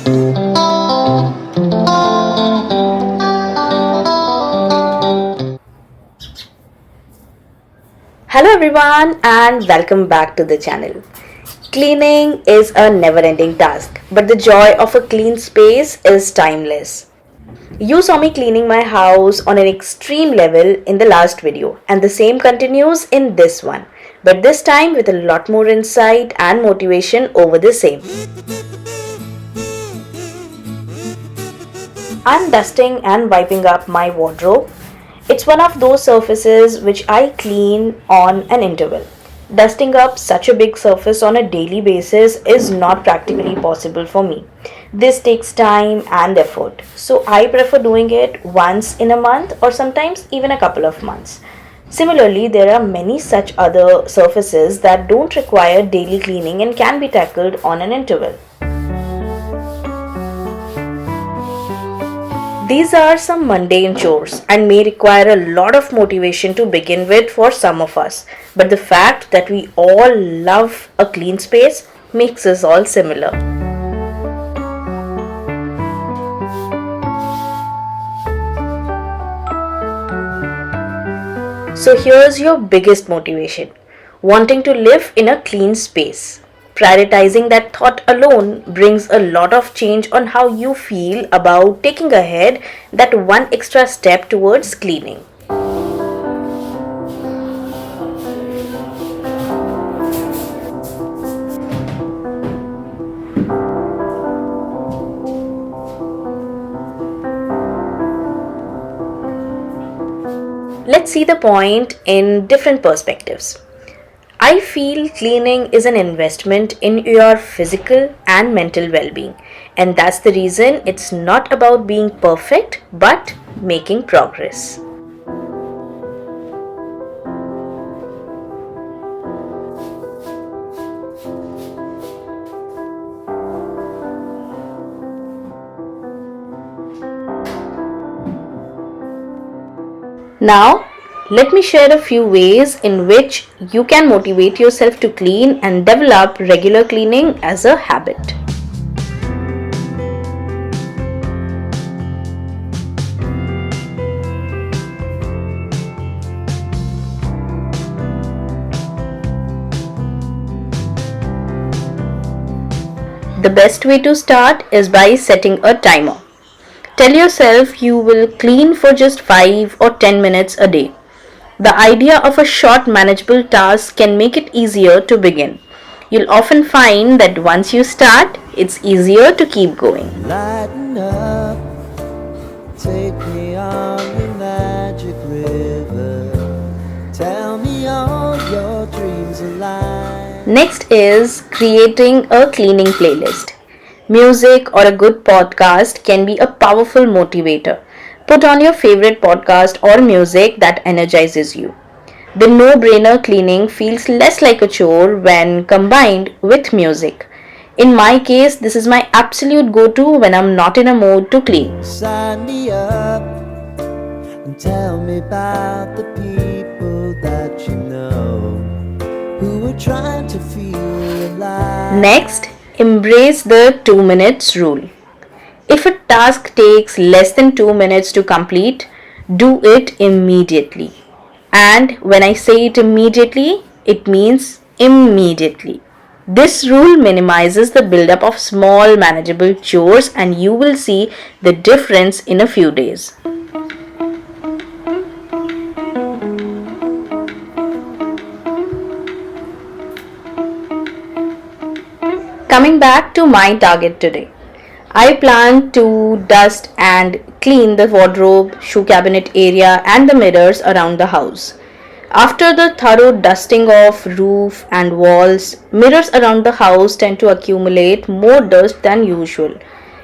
Hello everyone and welcome back to the channel. Cleaning is a never-ending task, but the joy of a clean space is timeless. You saw me cleaning my house on an extreme level in the last video, and the same continues in this one, but this time with a lot more insight and motivation over the same. I'm dusting and wiping up my wardrobe. It's one of those surfaces which I clean on an interval. Dusting up such a big surface on a daily basis is not practically possible for me. This takes time and effort, so I prefer doing it once in a month or sometimes even a couple of months. Similarly, there are many such other surfaces that don't require daily cleaning and can be tackled on an interval. These are some mundane chores and may require a lot of motivation to begin with for some of us, but the fact that we all love a clean space makes us all similar. So here's your biggest motivation: wanting to live in a clean space. Prioritizing that thought alone brings a lot of change on how you feel about taking ahead that one extra step towards cleaning. Let's see the point in different perspectives. I feel cleaning is an investment in your physical and mental well being, and that's the reason it's not about being perfect but making progress. Now, let me share a few ways in which you can motivate yourself to clean and develop regular cleaning as a habit. The best way to start is by setting a timer. Tell yourself you will clean for just 5 or 10 minutes a day. The idea of a short manageable task can make it easier to begin. You'll often find that once you start, it's easier to keep going. Lighten up, take me on your magic river. Tell me all your dreams alive. Next is creating a cleaning playlist. Music or a good podcast can be a powerful motivator. Put on your favorite podcast or music that energizes you. The no-brainer cleaning feels less like a chore when combined with music. In my case, this is my absolute go-to when I'm not in a mood to clean. Sign me up and tell me about the people that you know who are trying to feel alive. Next, embrace the 2 minutes rule. If a task takes less than 2 minutes to complete, do it immediately. And when I say it immediately, it means immediately. This rule minimizes the buildup of small manageable chores and you will see the difference in a few days. Coming back to my target today. I plan to dust and clean the wardrobe, shoe cabinet area and the mirrors around the house. After the thorough dusting of roof and walls, mirrors around the house tend to accumulate more dust than usual.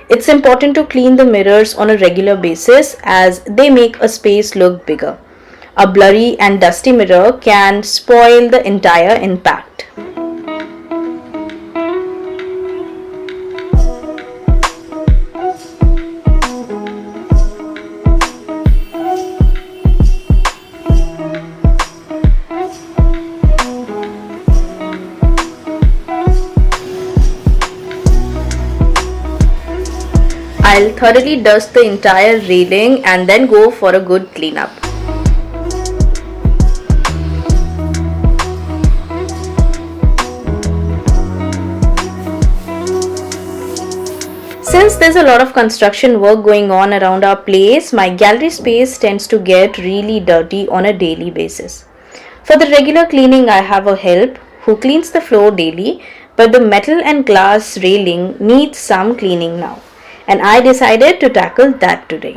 It's important to clean the mirrors on a regular basis as they make a space look bigger. A blurry and dusty mirror can spoil the entire impact. I'll thoroughly dust the entire railing and then go for a good cleanup. Since there's a lot of construction work going on around our place, my gallery space tends to get really dirty on a daily basis. For the regular cleaning, I have a help who cleans the floor daily, but the metal and glass railing needs some cleaning now, and I decided to tackle that today.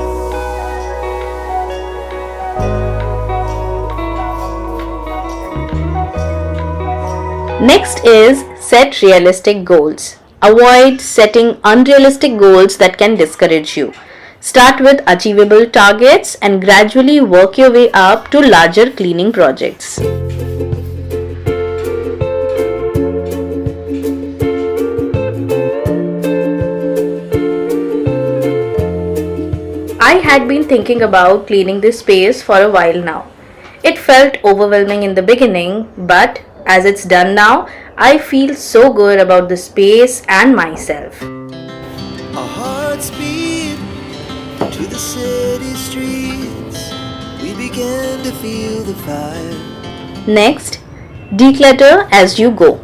Next is set realistic goals. Avoid setting unrealistic goals that can discourage you. Start with achievable targets and gradually work your way up to larger cleaning projects. I had been thinking about cleaning this space for a while now. It felt overwhelming in the beginning, but as it's done now, I feel so good about the space and myself. Our hearts beat to the city streets. We began to feel the fire. Next, declutter as you go.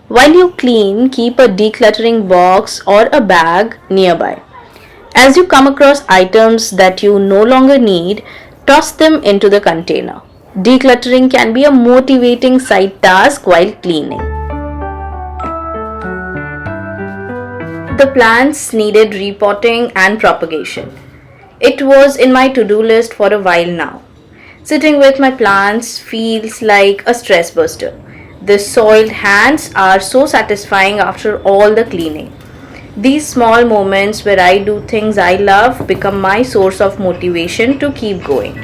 While you clean, keep a decluttering box or a bag nearby. As you come across items that you no longer need, toss them into the container. Decluttering can be a motivating side task while cleaning. The plants needed repotting and propagation. It was in my to-do list for a while now. Sitting with my plants feels like a stress buster. The soiled hands are so satisfying after all the cleaning. These small moments where I do things I love become my source of motivation to keep going.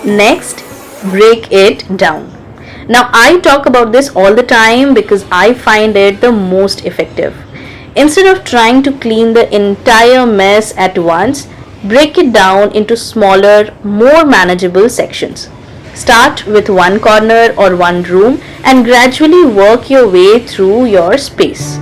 Next, break it down. Now, I talk about this all the time because I find it the most effective. Instead of trying to clean the entire mess at once, break it down into smaller, more manageable sections. Start with one corner or one room and gradually work your way through your space.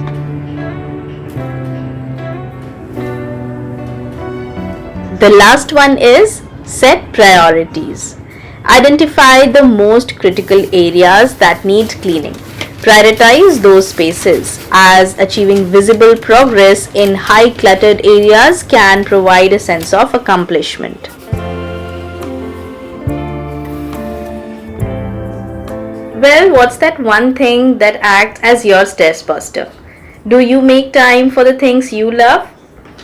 The last one is set priorities. Identify the most critical areas that need cleaning. Prioritize those spaces, as achieving visible progress in high cluttered areas can provide a sense of accomplishment. Well, what's that one thing that acts as your stress buster? Do you make time for the things you love?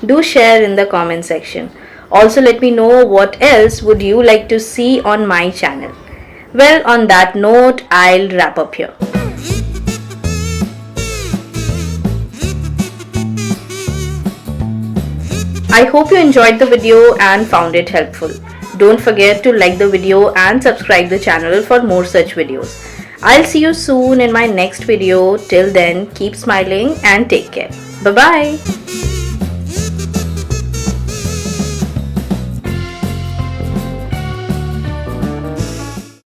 Do share in the comment section. Also, let me know what else would you like to see on my channel. Well, on that note, I'll wrap up here. I hope you enjoyed the video and found it helpful. Don't forget to like the video and subscribe the channel for more such videos. I'll see you soon in my next video. Till then, keep smiling and take care. Bye-bye.